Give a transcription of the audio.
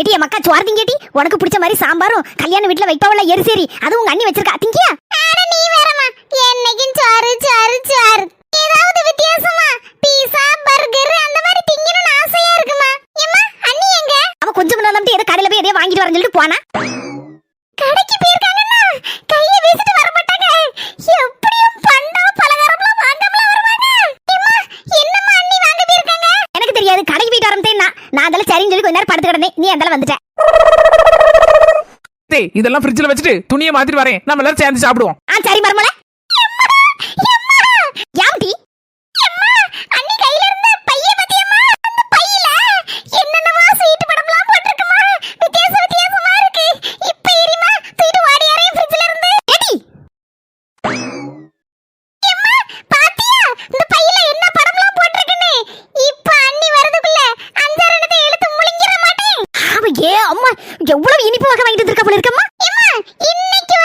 எட்டி என் மக்கா சோறு திங்கேட்டி. உனக்கு பிடிச்ச மாதிரி சாம்பாரும் கல்யாண வீட்டுல வைப்பாவல எரிசேரி அது உங்க அண்ணி வச்சிருக்கா திங்கியா. நீ வேறமா என்னைக்கும் சோறு சோறு சோறு. ஏதாவது வித்தியாசமா பீஸா பர்கர் அந்த மாதிரி திங்கணும்னு ஆசையா இருக்குமா. ஏம்மா அண்ணி எங்க? அவ கொஞ்சம் முன்னாடி ஏதோ கடையில போய் எதையோ வாங்கிட்டு வரேன்னு சொல்லிட்டு போனா. கடைக்கு போயிருக்காங்கன்னா கையை வீசிட்டு வர மாட்டாங்க. எப்படியும் பண்டம் பலகாரம்லாம் வாங்காமல வருவாங்க. ஏம்மா என்னம்மா அண்ணி வாங்க போயிருக்காங்க? எனக்கு தெரியாது, கடைக்கு போயிட்டு வரேன். நான் அதெல்லாம் சரின்னு சொல்லி கொஞ்ச நேரம் படுத்து கிடந்தேன். நீ அதெல்லாம் வந்துட்ட. டேய் இதெல்லாம் ஃப்ரிட்ஜ்ல வச்சிட்டு துணியை மாத்திட்டு வரேன். நம்ம எல்லாரும் சேர்ந்து சாப்பிடுவோம். சரி மர்மல. யாம்டி அம்மா அண்ணி கையில இருந்த பைய பத்தியம்மா. அந்த பையில என்னென்னவோ சீட்டு படம்லாம் போட்டுருக்குமா. வித்தியாசமா இருக்கு. இப்ப ஏறிமா தூக்கிட்டு ஓடி யாரையும் ஃப்ரிட்ஜ்ல இருந்து. எடி அம்மா பாத்தியா இந்த பையில என்ன படம்லாம் போட்டுருக்குன்னு. இப்ப அண்ணி வரதுக்குள்ள அஞ்சாறு எண்ணத்தை இழுத்து முழுங்கிர மாட்டேன். அவ ஏ அம்மா எவ்வளவு இனிப்பு வகை வாங்கிட்டு இருக்கா போல இருக்கம்மா. அம்மா இன்னைக்கு